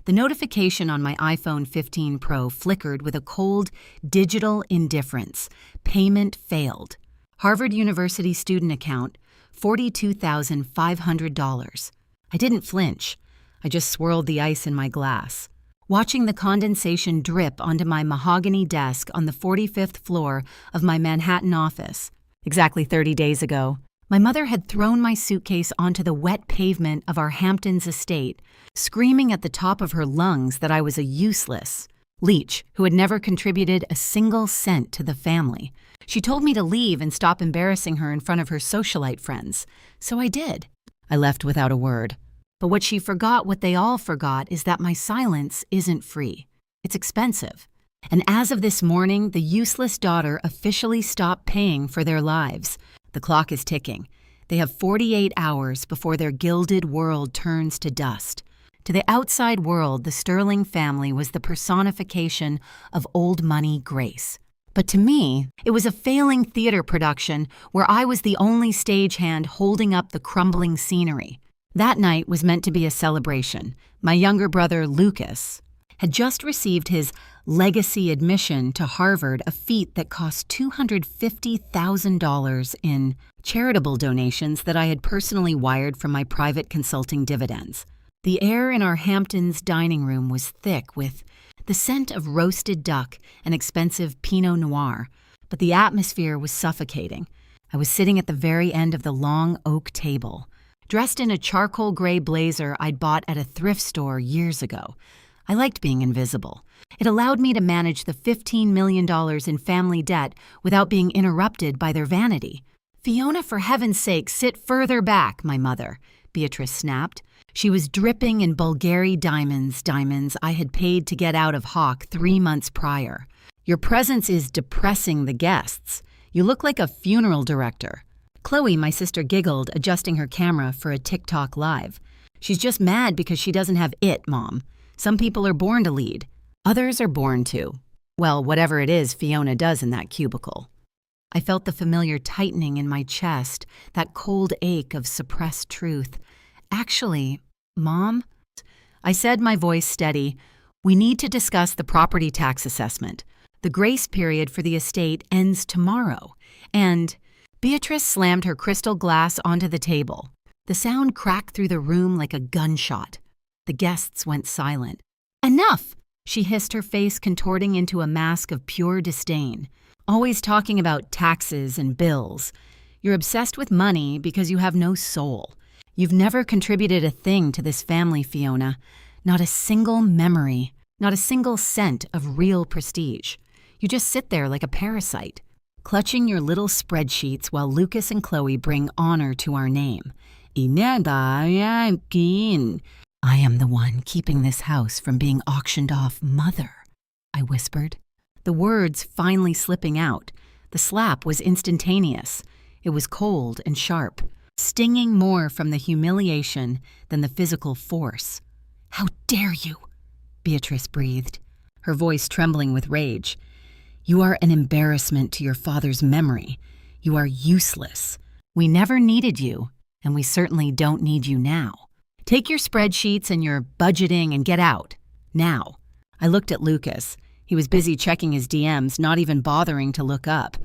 The notification on my iPhone 15 Pro flickered with a cold, digital indifference. Payment failed. Harvard University student account, $42,500. I didn't flinch. I just swirled the ice in my glass, watching the condensation drip onto my mahogany desk on the 45th floor of my Manhattan office. Exactly 30 days ago, my mother had thrown my suitcase onto the wet pavement of our Hamptons estate, screaming at the top of her lungs that I was a useless leech who had never contributed a single cent to the family. She told me to leave and stop embarrassing her in front of her socialite friends. So I did. I left without a word. But what she forgot, what they all forgot, is that my silence isn't free. It's expensive. And as of this morning, the useless daughter officially stopped paying for their lives. The clock is ticking. They have 48 hours before their gilded world turns to dust. To the outside world, the Sterling family was the personification of old money grace. But to me, it was a failing theater production where I was the only stagehand holding up the crumbling scenery. That night was meant to be a celebration. My younger brother, Lucas, had just received his legacy admission to Harvard, a feat that cost $250,000 in charitable donations that I had personally wired from my private consulting dividends. The air in our Hamptons dining room was thick with the scent of roasted duck and expensive Pinot Noir, but the atmosphere was suffocating. I was sitting at the very end of the long oak table, dressed in a charcoal gray blazer I'd bought at a thrift store years ago. I liked being invisible. It allowed me to manage the $15 million in family debt without being interrupted by their vanity. "Fiona, for heaven's sake, sit further back, my mother," Beatrice snapped. She was dripping in Bulgari diamonds I had paid to get out of Hawk 3 months prior. "Your presence is depressing the guests. You look like a funeral director." Chloe, my sister, giggled, adjusting her camera for a TikTok live. "She's just mad because she doesn't have it, Mom. Some people are born to lead. Others are born to. Well, whatever it is Fiona does in that cubicle." I felt the familiar tightening in my chest, that cold ache of suppressed truth. "Actually, Mom," I said, my voice steady, "we need to discuss the property tax assessment. The grace period for the estate ends tomorrow, and—" Beatrice slammed her crystal glass onto the table. The sound cracked through the room like a gunshot. The guests went silent. "Enough!" she hissed, her face contorting into a mask of pure disdain. "Always talking about taxes and bills. You're obsessed with money because you have no soul. You've never contributed a thing to this family, Fiona. Not a single memory, not a single cent of real prestige. You just sit there like a parasite, clutching your little spreadsheets while Lucas and Chloe bring honor to our name. I am the one keeping this house from being auctioned off, Mother," I whispered. The words finally slipping out. The slap was instantaneous. It was cold and sharp, stinging more from the humiliation than the physical force. "How dare you?" Beatrice breathed, her voice trembling with rage. "You are an embarrassment to your father's memory. You are useless. We never needed you, and we certainly don't need you now. Take your spreadsheets and your budgeting and get out. Now." I looked at Lucas. He was busy checking his DMs, not even bothering to look up.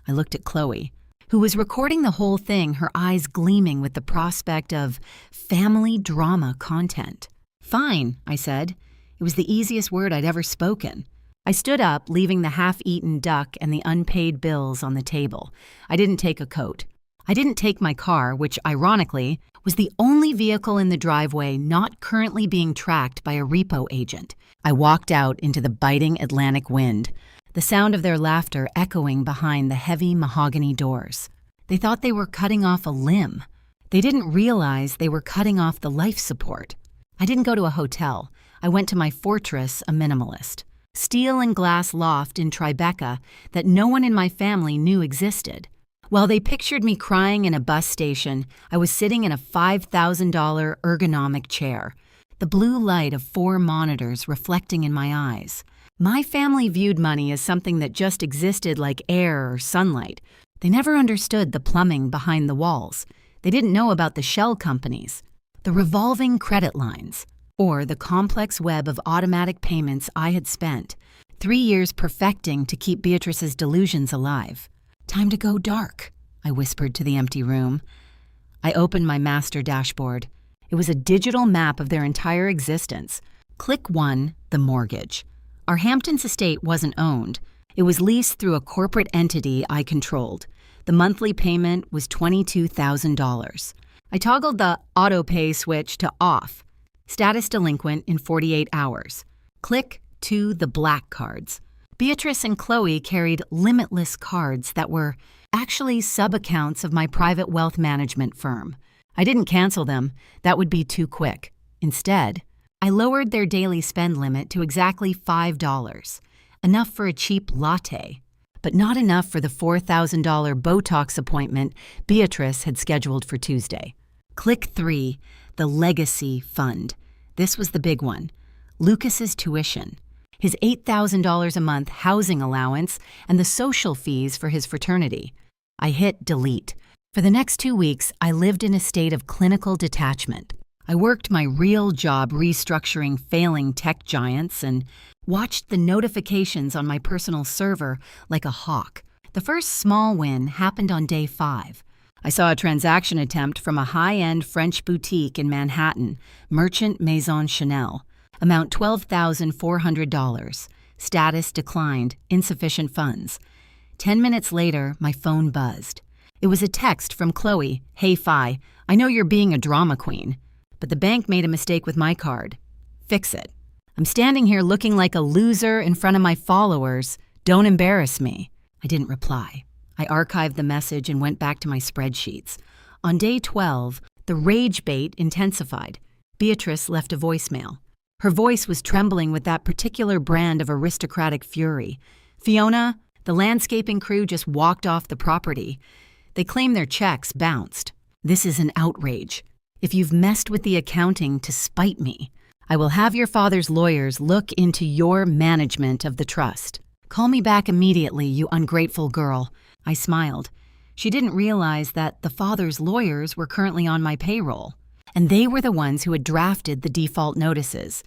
I looked at Chloe, who was recording the whole thing, her eyes gleaming with the prospect of family drama content. "Fine," I said. It was the easiest word I'd ever spoken. I stood up, leaving the half-eaten duck and the unpaid bills on the table. I didn't take a coat. I didn't take my car, which, ironically, was the only vehicle in the driveway not currently being tracked by a repo agent. I walked out into the biting Atlantic wind, the sound of their laughter echoing behind the heavy mahogany doors. They thought they were cutting off a limb. They didn't realize they were cutting off the life support. I didn't go to a hotel. I went to my fortress, a minimalist. Steel and glass loft in Tribeca that no one in my family knew existed. While they pictured me crying in a bus station, I was sitting in a $5,000 ergonomic chair, the blue light of 4 monitors reflecting in my eyes. My family viewed money as something that just existed like air or sunlight. They never understood the plumbing behind the walls. They didn't know about the shell companies, the revolving credit lines. or the complex web of automatic payments I had spent 3 years perfecting to keep Beatrice's delusions alive. "Time to go dark," I whispered to the empty room. I opened my master dashboard. It was a digital map of their entire existence. Click 1, the mortgage. Our Hamptons estate wasn't owned. It was leased through a corporate entity I controlled. The monthly payment was $22,000. I toggled the auto pay switch to off. Status delinquent in 48 hours. Click 2, the black cards. Beatrice and Chloe carried limitless cards that were actually sub-accounts of my private wealth management firm. I didn't cancel them. That would be too quick. Instead, I lowered their daily spend limit to exactly $5, enough for a cheap latte, but not enough for the $4,000 Botox appointment Beatrice had scheduled for Tuesday. Click 3, the legacy fund. This was the big one. Lucas's tuition, his $8,000 a month housing allowance, and the social fees for his fraternity. I hit delete. For the next 2 weeks, I lived in a state of clinical detachment. I worked my real job restructuring failing tech giants and watched the notifications on my personal server like a hawk. The first small win happened on day 5. I saw a transaction attempt from a high-end French boutique in Manhattan, Merchant Maison Chanel. Amount $12,400. Status declined, insufficient funds. 10 minutes later, my phone buzzed. It was a text from Chloe. "Hey, Fi, I know you're being a drama queen, but the bank made a mistake with my card. Fix it. I'm standing here looking like a loser in front of my followers. Don't embarrass me." I didn't reply. I archived the message and went back to my spreadsheets. On day 12, the rage bait intensified. Beatrice left a voicemail. Her voice was trembling with that particular brand of aristocratic fury. "Fiona, the landscaping crew just walked off the property. They claim their checks bounced. This is an outrage. If you've messed with the accounting to spite me, I will have your father's lawyers look into your management of the trust. Call me back immediately, you ungrateful girl." I smiled. She didn't realize that the father's lawyers were currently on my payroll, and they were the ones who had drafted the default notices.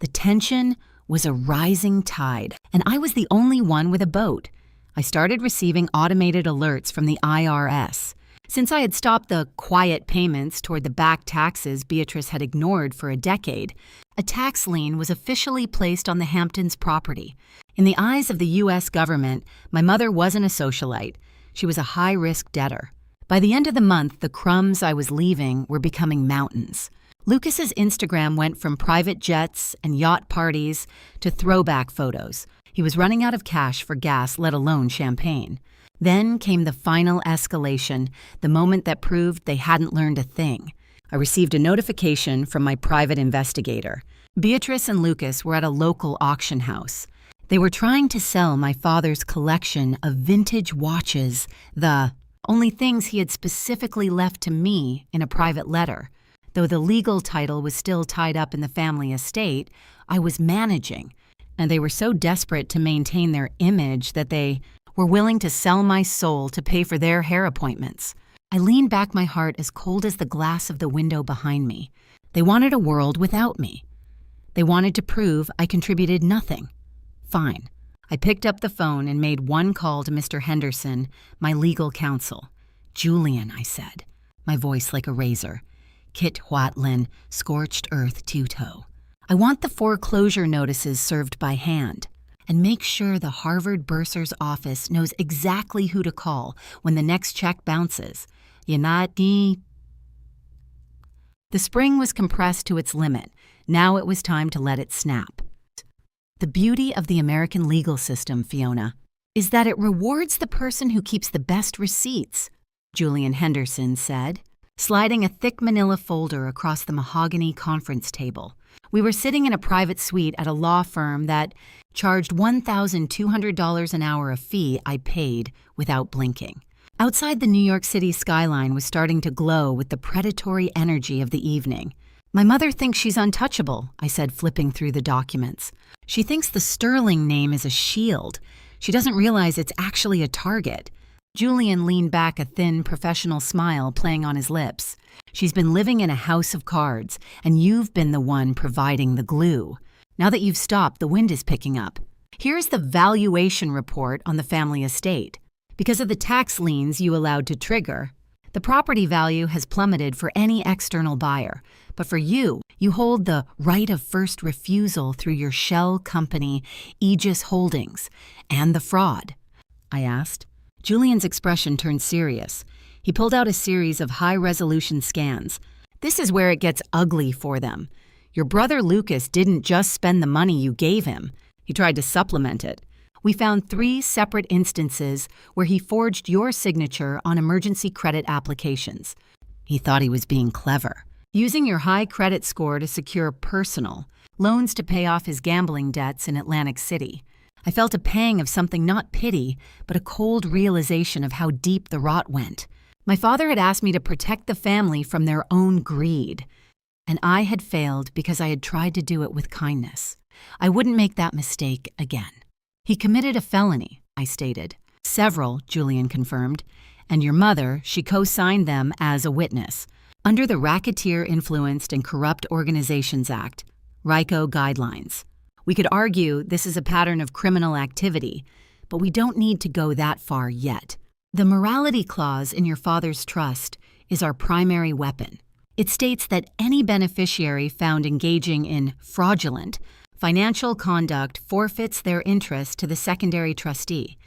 The tension was a rising tide, and I was the only one with a boat. I started receiving automated alerts from the IRS. Since I had stopped the quiet payments toward the back taxes Beatrice had ignored for a decade, a tax lien was officially placed on the Hamptons property. In the eyes of the U.S. government, my mother wasn't a socialite. She was a high-risk debtor. By the end of the month, the crumbs I was leaving were becoming mountains. Lucas's Instagram went from private jets and yacht parties to throwback photos. He was running out of cash for gas, let alone champagne. Then came the final escalation, the moment that proved they hadn't learned a thing. I received a notification from my private investigator. Beatrice and Lucas were at a local auction house. They were trying to sell my father's collection of vintage watches, the only things he had specifically left to me in a private letter. Though the legal title was still tied up in the family estate, I was managing, and they were so desperate to maintain their image that they were willing to sell my soul to pay for their hair appointments. I leaned back, my heart as cold as the glass of the window behind me. They wanted a world without me. They wanted to prove I contributed nothing. Fine. I picked up the phone and made one call to Mr. Henderson, my legal counsel. "Julian," I said, my voice like a razor. "Kit Huatlin, scorched earth two-toe. I want the foreclosure notices served by hand. And make sure the Harvard bursar's office knows exactly who to call when the next check bounces. Yanati." The spring was compressed to its limit. Now it was time to let it snap. The beauty of the American legal system, Fiona, is that it rewards the person who keeps the best receipts, Julian Henderson said, sliding a thick manila folder across the mahogany conference table. We were sitting in a private suite at a law firm that charged $1,200 an hour a fee I paid without blinking. Outside, the New York City skyline was starting to glow with the predatory energy of the evening. "My mother thinks she's untouchable," I said, flipping through the documents. "She thinks the Sterling name is a shield. She doesn't realize it's actually a target. Julian leaned back, a thin, professional smile playing on his lips. She's been living in a house of cards, and you've been the one providing the glue. Now that you've stopped, the wind is picking up. Here's the valuation report on the family estate. Because of the tax liens you allowed to trigger, the property value has plummeted for any external buyer. But for you, you hold the right of first refusal through your shell company, Aegis Holdings, and the fraud. I asked. Julian's expression turned serious. He pulled out a series of high-resolution scans. This is where it gets ugly for them. Your brother Lucas didn't just spend the money you gave him. He tried to supplement it. We found 3 separate instances where he forged your signature on emergency credit applications. He thought he was being clever, using your high credit score to secure personal loans to pay off his gambling debts in Atlantic City. I felt a pang of something, not pity, but a cold realization of how deep the rot went. My father had asked me to protect the family from their own greed, and I had failed because I had tried to do it with kindness. I wouldn't make that mistake again. He committed a felony, I stated. Several, Julian confirmed. And your mother, she co-signed them as a witness. Under the Racketeer-Influenced and Corrupt Organizations Act, RICO guidelines. We could argue this is a pattern of criminal activity, but we don't need to go that far yet. The morality clause in your father's trust is our primary weapon. It states that any beneficiary found engaging in fraudulent financial conduct forfeits their interest to the secondary trustee.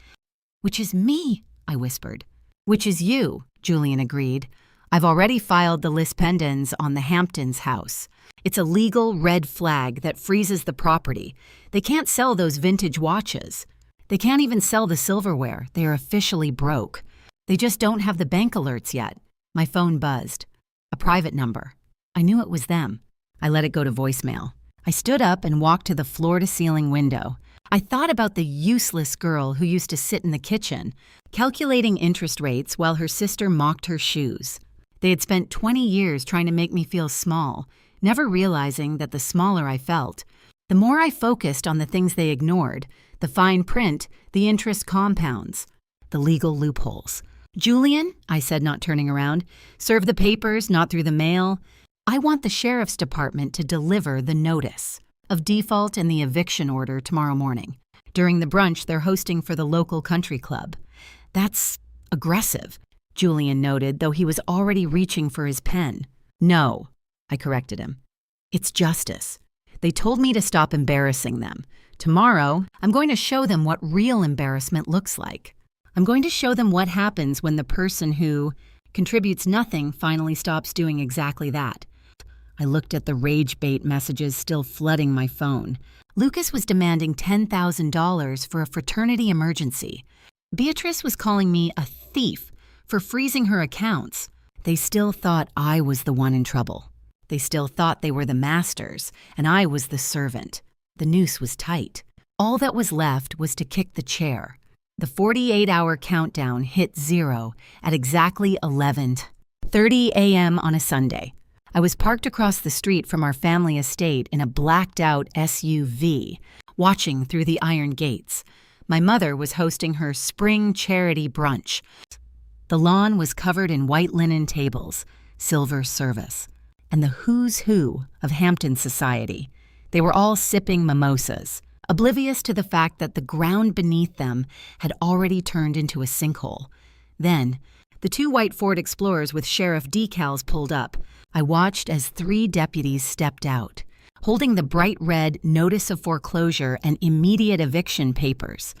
Which is me, I whispered. Which is you, Julian agreed. I've already filed the lis pendens on the Hamptons house. It's a legal red flag that freezes the property. They can't sell those vintage watches. They can't even sell the silverware. They are officially broke. They just don't have the bank alerts yet. My phone buzzed. A private number. I knew it was them. I let it go to voicemail. I stood up and walked to the floor-to-ceiling window. I thought about the useless girl who used to sit in the kitchen, calculating interest rates while her sister mocked her shoes. They had spent 20 years trying to make me feel small, never realizing that the smaller I felt, the more I focused on the things they ignored, the fine print, the interest compounds, the legal loopholes. Julian, I said, not turning around, serve the papers, not through the mail. I want the sheriff's department to deliver the notice of default and the eviction order tomorrow morning, during the brunch they're hosting for the local country club. That's aggressive, Julian noted, though he was already reaching for his pen. No, I corrected him. It's justice. They told me to stop embarrassing them. Tomorrow, I'm going to show them what real embarrassment looks like. I'm going to show them what happens when the person who contributes nothing finally stops doing exactly that. I looked at the rage bait messages still flooding my phone. Lucas was demanding $10,000 for a fraternity emergency. Beatrice was calling me a thief for freezing her accounts. They still thought I was the one in trouble. They still thought they were the masters, and I was the servant. The noose was tight. All that was left was to kick the chair. The 48-hour countdown hit 0 at exactly 11:30 a.m. on a Sunday. I was parked across the street from our family estate in a blacked-out SUV, watching through the iron gates. My mother was hosting her spring charity brunch. The lawn was covered in white linen tables, silver service, and the who's who of Hampton society. They were all sipping mimosas, oblivious to the fact that the ground beneath them had already turned into a sinkhole. Then, the 2 white Ford Explorers with sheriff decals pulled up. I watched as 3 deputies stepped out, holding the bright red notice of foreclosure and immediate eviction papers.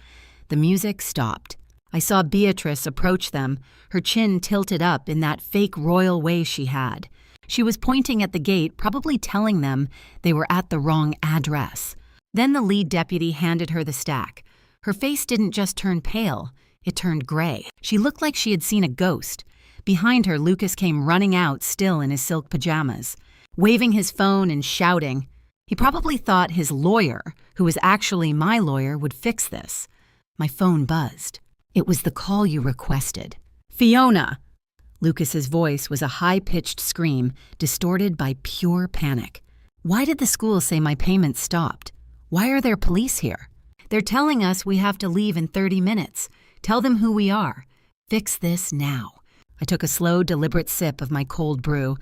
The music stopped. I saw Beatrice approach them, her chin tilted up in that fake royal way she had. She was pointing at the gate, probably telling them they were at the wrong address. Then the lead deputy handed her the stack. Her face didn't just turn pale, it turned gray. She looked like she had seen a ghost. Behind her, Lucas came running out, still in his silk pajamas, waving his phone and shouting. He probably thought his lawyer, who was actually my lawyer, would fix this. My phone buzzed. It was the call you requested. Fiona! Lucas's voice was a high-pitched scream, distorted by pure panic. Why did the school say my payments stopped? Why are there police here? They're telling us we have to leave in 30 minutes. Tell them who we are. fix this now. I took a slow, deliberate sip of my cold brew.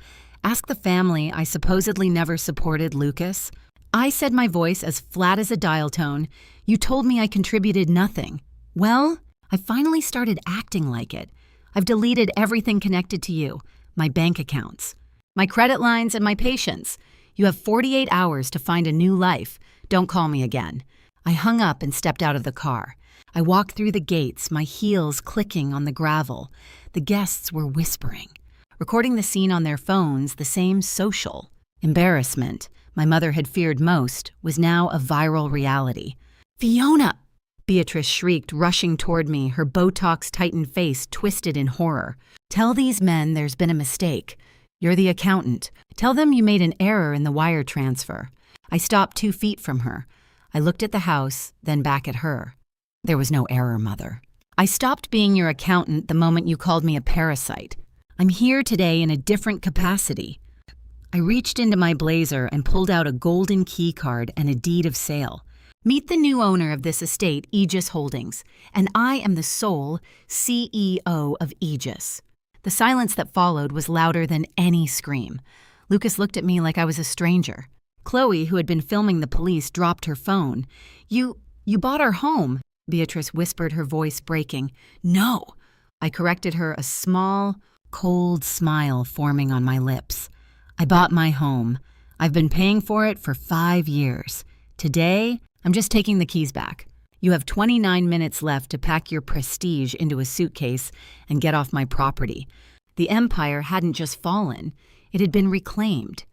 Ask the family I supposedly never supported Lucas. I said, my voice as flat as a dial tone. You told me I contributed nothing. Well, I finally started acting like it. I've deleted everything connected to you, my bank accounts, my credit lines, and my patience. You have 48 hours to find a new life. Don't call me again. I hung up and stepped out of the car. I walked through the gates, my heels clicking on the gravel. The guests were whispering, recording the scene on their phones, the same social. Embarrassment, my mother had feared most, was now a viral reality. "Fiona!" Beatrice shrieked, rushing toward me, her Botox-tightened face twisted in horror. "Tell these men there's been a mistake. You're the accountant. Tell them you made an error in the wire transfer." I stopped 2 feet from her. I looked at the house, then back at her. "There was no error, Mother. I stopped being your accountant the moment you called me a parasite. I'm here today in a different capacity." I reached into my blazer and pulled out a golden key card and a deed of sale. "Meet the new owner of this estate, Aegis Holdings, and I am the sole CEO of Aegis." The silence that followed was louder than any scream. Lucas looked at me like I was a stranger. Chloe, who had been filming the police, dropped her phone. You bought our home," Beatrice whispered, her voice breaking. "No." I corrected her, a small, cold smile forming on my lips. "I bought my home. I've been paying for it for 5 years. Today, I'm just taking the keys back. You have 29 minutes left to pack your prestige into a suitcase and get off my property." The empire hadn't just fallen, it had been reclaimed.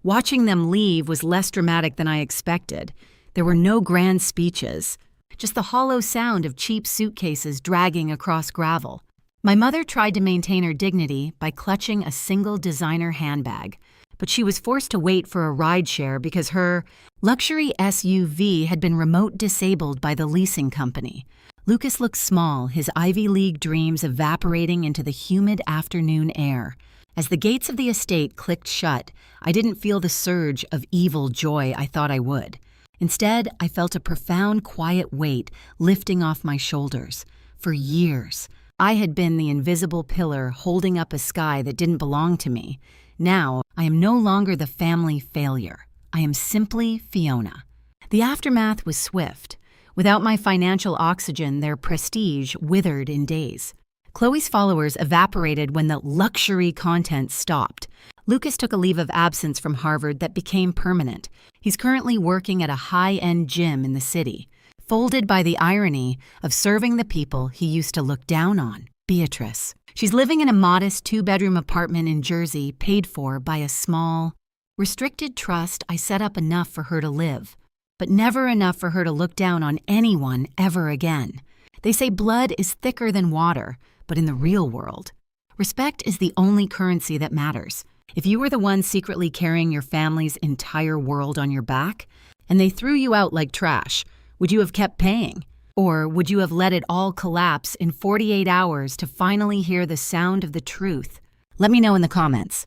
Watching them leave was less dramatic than I expected. There were no grand speeches, just the hollow sound of cheap suitcases dragging across gravel. My mother tried to maintain her dignity by clutching a single designer handbag, but she was forced to wait for a rideshare because her luxury SUV had been remote disabled by the leasing company. Lucas looked small, his Ivy League dreams evaporating into the humid afternoon air. As the gates of the estate clicked shut, I didn't feel the surge of evil joy I thought I would. Instead, I felt a profound, quiet weight lifting off my shoulders. For years, I had been the invisible pillar holding up a sky that didn't belong to me. Now, I am no longer the family failure. I am simply Fiona. The aftermath was swift. Without my financial oxygen, their prestige withered in days. Chloe's followers evaporated when the luxury content stopped. Lucas took a leave of absence from Harvard that became permanent. He's currently working at a high-end gym in the city, folded by the irony of serving the people he used to look down on, Beatrice. She's living in a modest 2-bedroom apartment in Jersey, paid for by a small, restricted trust I set up enough for her to live, but never enough for her to look down on anyone ever again. They say blood is thicker than water, but in the real world, respect is the only currency that matters. If you were the one secretly carrying your family's entire world on your back, and they threw you out like trash, would you have kept paying? Or would you have let it all collapse in 48 hours to finally hear the sound of the truth? Let me know in the comments.